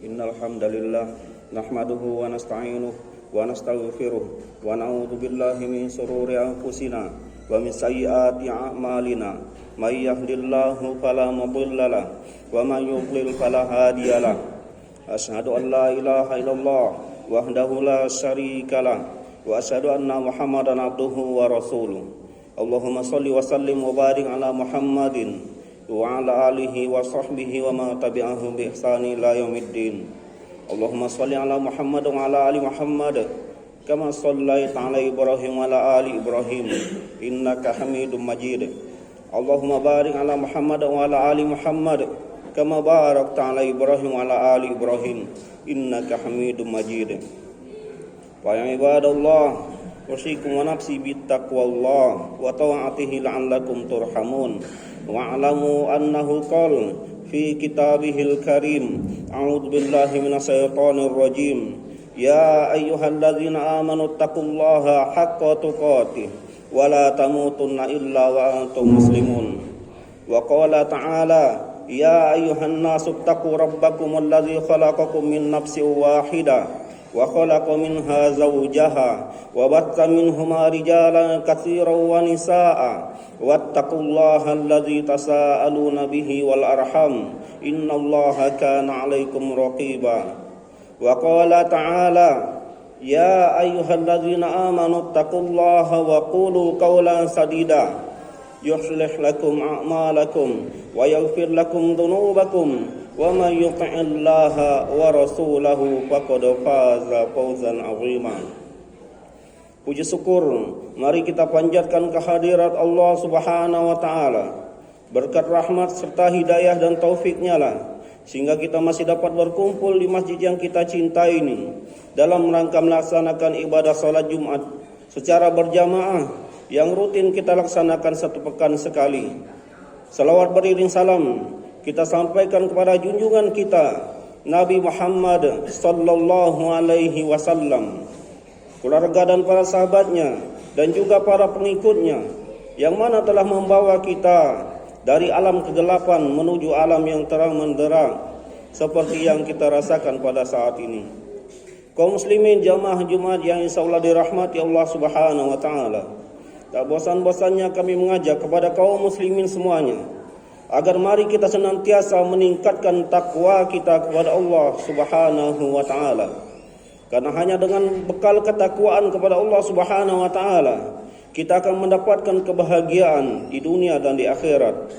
Innal hamdalillah nahmaduhu wa nasta'inuhu wa nastaghfiruh wa na'udzu billahi min shururi anfusina wa min sayyiati a'malina. May yahdihillahu fala mudhillalah wa may yudlil fala hadiyalah. Asyhadu an la ilaha illallah wahdahu la syarikalah wa asyhadu anna Muhammadan abduhu wa rasuluh. Allahumma shalli wa sallim wa barik ala Muhammadin wa ala alihi wa sahbihi wa ma tabi'ahum bi ihsani ila yaumiddin. Allahumma shalli ala Muhammad wa ala ali Muhammad kama shallaita ala Ibrahim wa ala ali Ibrahim innaka Hamidum Majid. Allahumma barik ala Muhammad wa ala ali Muhammad kama barakta ala Ibrahim wa ala ali Ibrahim innaka Hamidum Majid. Wa ya ibadallah, usikum wa nafsi bittaqwallah wa ta'atihi la'allakum turhamun. Wa'lamu annahu qala fi kitabihil karim, a'udzu billahi minasyaitonir rajim, ya ayyuhalladzina amanu taqullaha haqqa tuqatih wa la tamutunna illa wa antum muslimun. Wa qala ta'ala, ya ayyuhan nasu taqu rabbakum alladzi khalaqakum min nafsin wahidah wa khalaqa minha zawjaha wa batta minhuma rijalan katsiran wa nisaa wattaqullaha alladzi tasaaluna bihi wal arham innallaha kana 'alaikum raqiba. Wa qala ta'ala, ya ayyuhalladzina amanu taqullaha wa qulu qawlan sadida yuslih lakum a'malakum wa yaghfir lakum dhunubakum wa may yuti'illaha wa rasulahu faqad faza fawzan 'azima. Puji syukur mari kita panjatkan kehadirat Allah Subhanahu wa taala. Berkat rahmat serta hidayah dan taufiknya lah sehingga kita masih dapat berkumpul di masjid yang kita cintai ini dalam rangka melaksanakan ibadah salat Jumat secara berjamaah yang rutin kita laksanakan satu pekan sekali. Salawat beriring salam kita sampaikan kepada junjungan kita Nabi Muhammad sallallahu alaihi wasallam, keluarga dan para sahabatnya dan juga para pengikutnya yang mana telah membawa kita dari alam kegelapan menuju alam yang terang menderang seperti yang kita rasakan pada saat ini. Kaum muslimin jamaah Jumat yang insyaallah dirahmati Allah Subhanahu wa taala, tak bosan-bosannya kami mengajak kepada kaum muslimin semuanya agar mari kita senantiasa meningkatkan takwa kita kepada Allah Subhanahu wa taala. Karena hanya dengan bekal ketakwaan kepada Allah Subhanahu wa taala kita akan mendapatkan kebahagiaan di dunia dan di akhirat.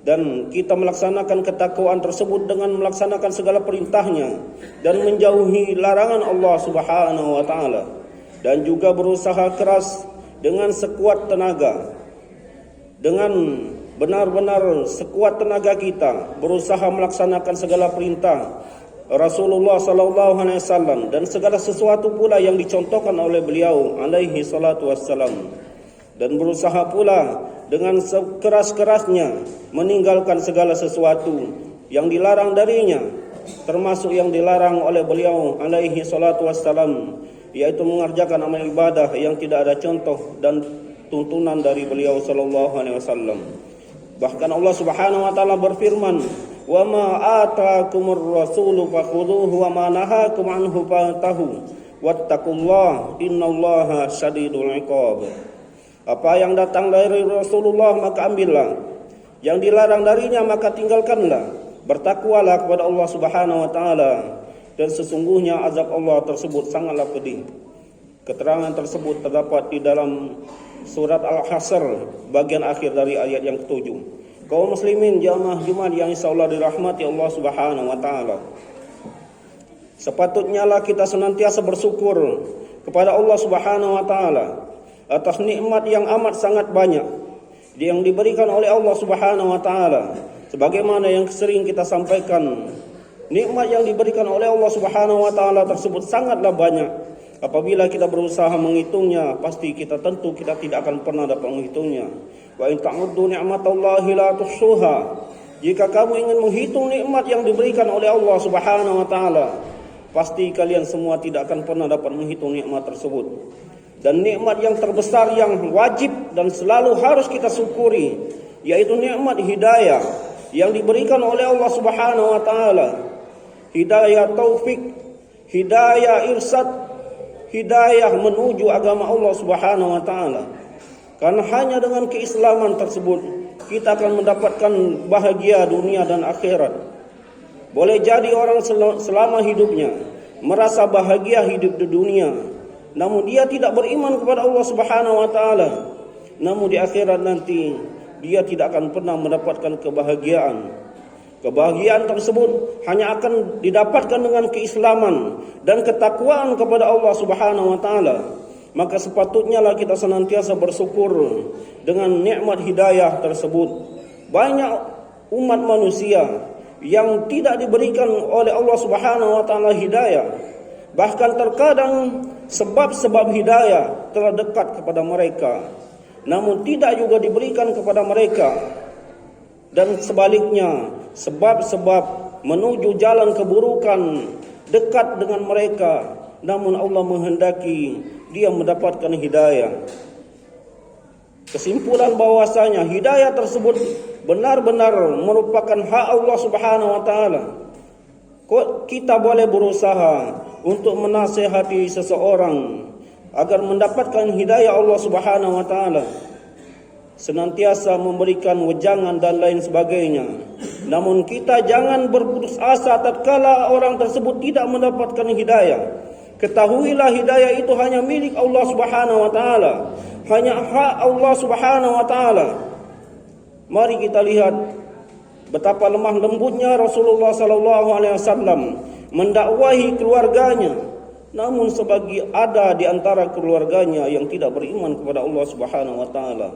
Dan kita melaksanakan ketakwaan tersebut dengan melaksanakan segala perintahnya dan menjauhi larangan Allah Subhanahu wa taala, dan juga berusaha keras dengan sekuat tenaga, dengan benar-benar sekuat tenaga kita berusaha melaksanakan segala perintah Rasulullah sallallahu alaihi wasallam dan segala sesuatu pula yang dicontohkan oleh beliau alaihi salatu wassalam, dan berusaha pula dengan sekeras-kerasnya meninggalkan segala sesuatu yang dilarang darinya, termasuk yang dilarang oleh beliau alaihi salatu wassalam, yaitu mengerjakan amal ibadah yang tidak ada contoh dan tuntunan dari beliau sallallahu alaihi wasallam. Bahkan Allah Subhanahu wa taala berfirman, wa ma ataakumur rasulu fakhudhuhu wa ma nahakum anhu fantahu wattaqullaha innallaha syadidul iqab. Apa yang datang dari Rasulullah maka ambillah, yang dilarang darinya maka tinggalkanlah. Bertakwalah kepada Allah Subhanahu wa taala, dan sesungguhnya azab Allah tersebut sangatlah pedih. Keterangan tersebut terdapat di dalam surat Al-Hasr bagian akhir dari ayat yang ke-7. Kaum muslimin jamaah Jumat yang insyaallah dirahmati Allah Subhanahu wa taala, sepatutnya lah kita senantiasa bersyukur kepada Allah Subhanahu wa taala atas nikmat yang amat sangat banyak yang diberikan oleh Allah Subhanahu wa taala. Sebagaimana yang sering kita sampaikan, nikmat yang diberikan oleh Allah Subhanahu wa taala tersebut sangatlah banyak. Apabila kita berusaha menghitungnya, pasti kita tidak akan pernah dapat menghitungnya. Wa in ta'uddu ni'matallahi la tuhsuha. Jika kamu ingin menghitung nikmat yang diberikan oleh Allah Subhanahu wa taala, pasti kalian semua tidak akan pernah dapat menghitung nikmat tersebut. Dan nikmat yang terbesar yang wajib dan selalu harus kita syukuri, yaitu nikmat hidayah yang diberikan oleh Allah Subhanahu wa taala. hidayah taufik, hidayah irsyad, hidayah menuju agama Allah Subhanahu wa taala. Karena hanya dengan keislaman tersebut kita akan mendapatkan bahagia dunia dan akhirat. Boleh jadi orang selama hidupnya merasa bahagia hidup di dunia, namun dia tidak beriman kepada Allah Subhanahu wa taala. Namun di akhirat nanti dia tidak akan pernah mendapatkan kebahagiaan. Kebahagiaan tersebut hanya akan didapatkan dengan keislaman dan ketakwaan kepada Allah Subhanahu wa taala. Maka sepatutnya lah kita senantiasa bersyukur dengan nikmat hidayah tersebut. Banyak umat manusia yang tidak diberikan oleh Allah Subhanahu wa taala hidayah. Bahkan terkadang sebab-sebab hidayah telah dekat kepada mereka, namun tidak juga diberikan kepada mereka. Dan sebaliknya, sebab-sebab menuju jalan keburukan dekat dengan mereka, namun Allah menghendaki dia mendapatkan hidayah. Kesimpulan bahwasanya hidayah tersebut benar-benar merupakan hak Allah Subhanahu wa taala. Kita boleh berusaha untuk menasihati seseorang agar mendapatkan hidayah Allah Subhanahu wa taala, senantiasa memberikan wejangan dan lain sebagainya. Namun kita jangan berputus asa tatkala orang tersebut tidak mendapatkan hidayah. Ketahuilah hidayah itu hanya milik Allah Subhanahu wa taala, hanya hak Allah Subhanahu wa taala. Mari kita lihat betapa lemah lembutnya Rasulullah sallallahu alaihi wasallam mendakwahi keluarganya, namun sebagai ada di antara keluarganya yang tidak beriman kepada Allah Subhanahu wa taala.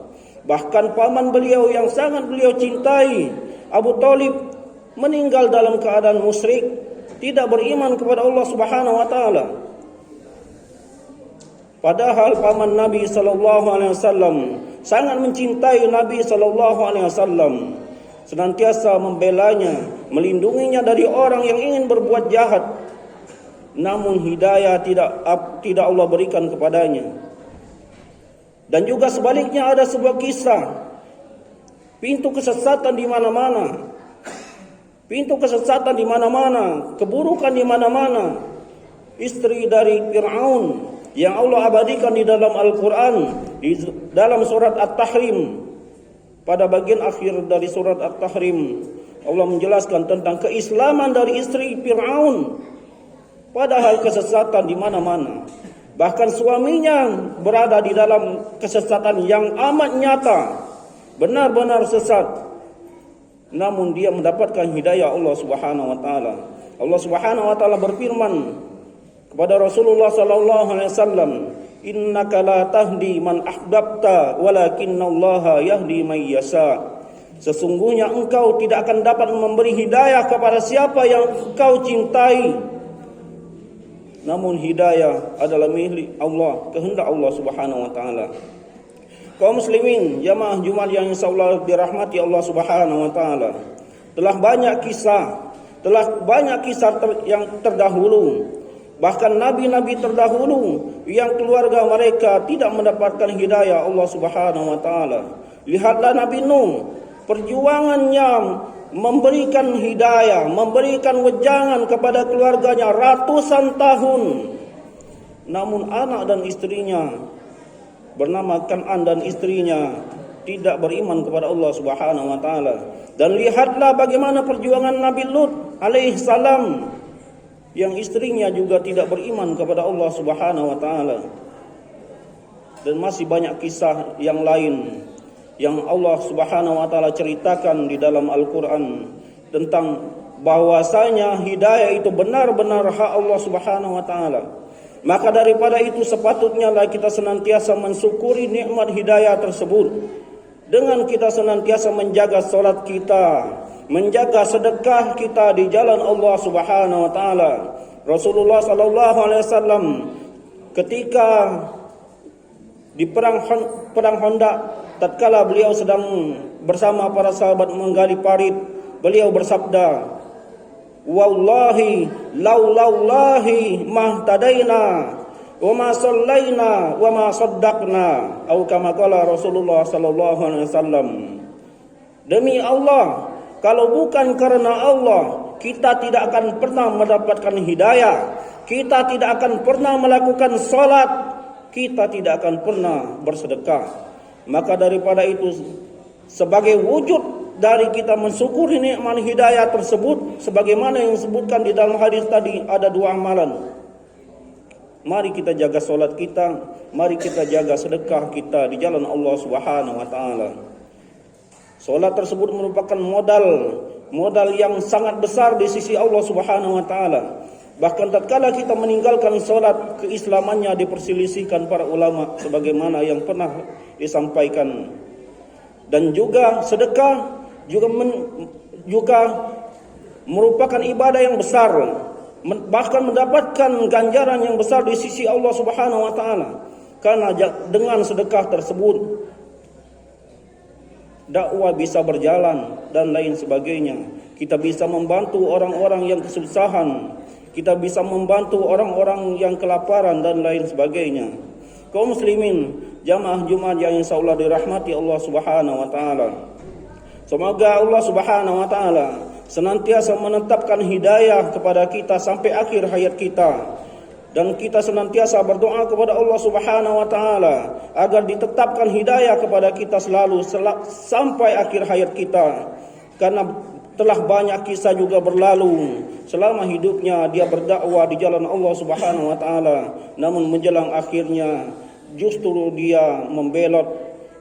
Bahkan paman beliau yang sangat beliau cintai, Abu Thalib, meninggal dalam keadaan musyrik, tidak beriman kepada Allah Subhanahu wa taala. Padahal paman Nabi sallallahu alaihi wasallam sangat mencintai Nabi sallallahu alaihi wasallam, senantiasa membelanya, melindunginya dari orang yang ingin berbuat jahat. Namun hidayah tidak Allah berikan kepadanya. Dan juga sebaliknya ada sebuah kisah, pintu kesesatan di mana-mana. Pintu kesesatan di mana-mana, keburukan di mana-mana. Istri dari Fir'aun yang Allah abadikan di dalam Al-Quran, di dalam surat At-Tahrim. Pada bagian akhir dari surat At-Tahrim, Allah menjelaskan tentang keislaman dari istri Fir'aun. Padahal kesesatan di mana-mana. Bahkan suaminya berada di dalam kesesatan yang amat nyata, benar-benar sesat. Namun dia mendapatkan hidayah Allah Subhanahu wa taala. Allah Subhanahu wa taala berfirman kepada Rasulullah sallallahu alaihi wasallam, "Innaka la tahdi man ahbabta, walakinallaha yahdi man yasha." Sesungguhnya engkau tidak akan dapat memberi hidayah kepada siapa yang engkau cintai. Namun hidayah adalah milik Allah, kehendak Allah Subhanahu wa taala. Kaum muslimin, jamaah Jumat yang insyaallah dirahmati Allah Subhanahu wa taala. Telah banyak kisah yang terdahulu. Bahkan nabi-nabi terdahulu yang keluarga mereka tidak mendapatkan hidayah Allah Subhanahu wa taala. Lihatlah Nabi Nuh, perjuangannya memberikan hidayah, memberikan wejangan kepada keluarganya ratusan tahun. Namun anak dan istrinya bernama Kan'an dan istrinya tidak beriman kepada Allah Subhanahu wa taala. Dan lihatlah bagaimana perjuangan Nabi Lut alaihi salam yang istrinya juga tidak beriman kepada Allah Subhanahu wa taala. Dan masih banyak kisah yang lain yang Allah Subhanahu wa taala ceritakan di dalam Al-Qur'an tentang bahwasanya hidayah itu benar-benar hak Allah Subhanahu wa taala. Maka daripada itu sepatutnya lah kita senantiasa mensyukuri nikmat hidayah tersebut dengan kita senantiasa menjaga salat kita, menjaga sedekah kita di jalan Allah Subhanahu wa taala. Rasulullah sallallahu alaihi wasallam ketika di perang Khandaq, tatkala beliau sedang bersama para sahabat menggali parit, beliau bersabda, "Wallahi laulallahi mahtadaina wa ma sallaina wa ma saddaqna," atau kama qala Rasulullah sallallahu alaihi wasallam. Demi Allah, kalau bukan karena Allah, kita tidak akan pernah mendapatkan hidayah, kita tidak akan pernah melakukan salat, kita tidak akan pernah bersedekah. Maka daripada itu, sebagai wujud dari kita mensyukuri nikmat hidayah tersebut, sebagaimana yang disebutkan di dalam hadis tadi, ada 2 amalan. Mari kita jaga salat kita, mari kita jaga sedekah kita di jalan Allah Subhanahu wa taala. Salat tersebut merupakan modal yang sangat besar di sisi Allah Subhanahu wa taala. Bahkan tatkala kita meninggalkan salat, keislamannya diperselisihkan para ulama sebagaimana yang pernah disampaikan. Dan juga sedekah juga merupakan ibadah yang besar, bahkan mendapatkan ganjaran yang besar di sisi Allah Subhanahu wa taala. Karena dengan sedekah tersebut dakwah bisa berjalan dan lain sebagainya. Kita bisa membantu orang-orang yang kesusahan, kita bisa membantu orang-orang yang kelaparan dan lain sebagainya. Kaum muslimin, jamaah Jumat yang insyaallah dirahmati Allah Subhanahu wa taala. Semoga Allah Subhanahu wa taala senantiasa menetapkan hidayah kepada kita sampai akhir hayat kita, dan kita senantiasa berdoa kepada Allah Subhanahu wa taala agar ditetapkan hidayah kepada kita selalu sampai akhir hayat kita. Karena telah banyak kisah juga berlalu selama hidupnya dia berdakwah di jalan Allah Subhanahu wa taala, namun menjelang akhirnya justru dia membelot,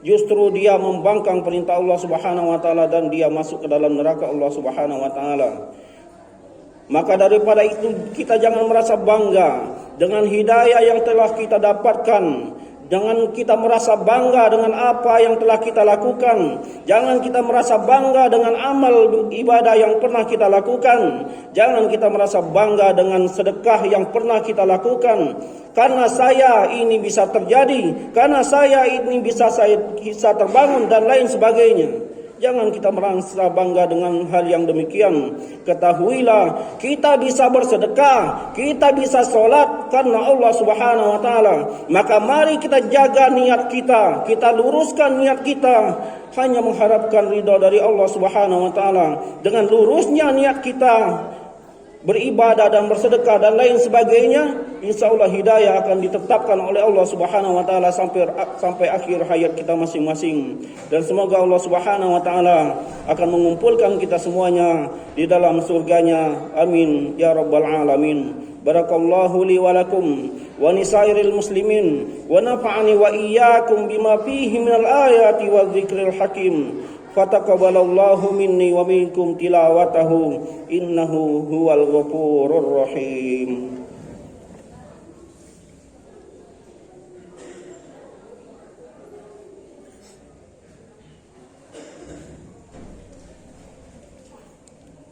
justru dia membangkang perintah Allah Subhanahu wa taala dan dia masuk ke dalam neraka Allah Subhanahu wa taala. Maka daripada itu, kita jangan merasa bangga dengan hidayah yang telah kita dapatkan. Jangan kita merasa bangga dengan apa yang telah kita lakukan. Jangan kita merasa bangga dengan amal ibadah yang pernah kita lakukan. Jangan kita merasa bangga dengan sedekah yang pernah kita lakukan. Karena saya ini bisa terjadi, karena saya ini bisa terbangun dan lain sebagainya. Jangan kita merasa bangga dengan hal yang demikian. Ketahuilah, kita bisa bersedekah, kita bisa sholat karena Allah Subhanahu wa taala. Maka mari kita jaga niat kita, kita luruskan niat kita hanya mengharapkan ridha dari Allah Subhanahu wa taala. Dengan lurusnya niat kita beribadah dan bersedekah dan lain sebagainya, insyaallah hidayah akan ditetapkan oleh Allah Subhanahu wa taala sampai akhir hayat kita masing-masing. Dan semoga Allah Subhanahu wa taala akan mengumpulkan kita semuanya di dalam surganya. Amin ya rabbal alamin. Barakallahu li wa lakum wa nisairil muslimin wa nafa'ani wa iyyakum bima fihi minal ayati wa dzikril hakim. Fataqabbalallahu minni wa minkum tilawatahu innahu huwal ghafurur rahim.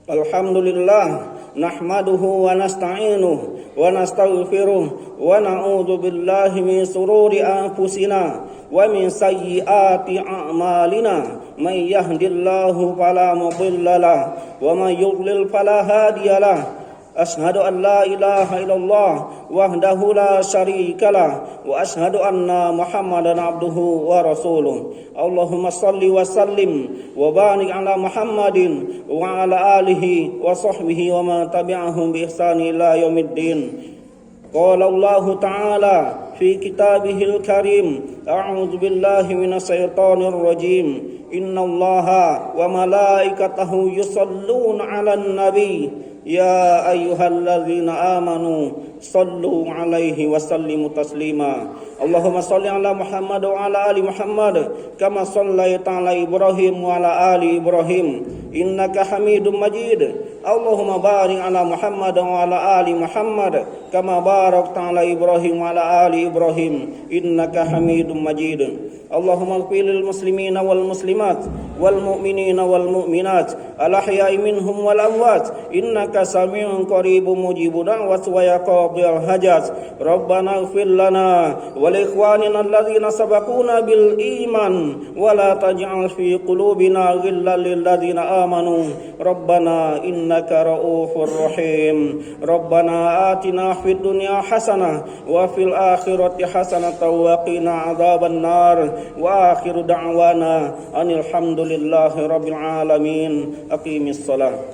Alhamdulillah, nahmaduhu wa nasta'inuhu wa nastaghfiruh wa na'udzu billahi min sururi anfusina wa min sayyiati a'malina. Man yahdihillahu fala mudilla lahu wa man yudlil fala hadiya lahu. Ashhadu an la ilaha illallah wahdahu la syarika lah wa ashhadu anna Muhammadan abduhu wa rasuluh. Allahumma salli wa sallim wa barik ala Muhammadin wa ala alihi wa sahbihi wa man tabi'ahum bi ihsani ila yaumiddin. Qala Allah Ta'ala fi kitabihil karim, a'udzu billahi minasy syaithanir rajim. Innallaha wa malaikatahu yusholluna 'alan nabi ya ayyuhalladzina amanu sallu 'alaihi wa sallimu taslima. Allahumma shalli ala Muhammad wa ala ali Muhammad kama shallaita ala Ibrahim wa ala ali Ibrahim innaka Hamidum Majid. Allahumma barik ala Muhammad wa ala ali Muhammad kama barakta ala Ibrahim wa ala ali Ibrahim innaka Hamidum Majid. Allahumma ighfir lil muslimina wal muslimat wal mu'minina wal mu'minat al ahya'i minhum wal amwat innaka sami'un qaribun mujibud da'wat wa yaqdil hajat. Rabbana ighfir lana wa li ikhwanina alladhina sabaquna bil iman wa la taj'al fi qulubina ghillan lil ladzina amanu Rabbana innaka ra'ufur rahim. Rabbana atina fid dunya hasanah wa fil akhirati hasanah wa qina adzaban nar. Wa akhiru da'wana anil hamdulillahi rabbil alamin. Aqimis shalah.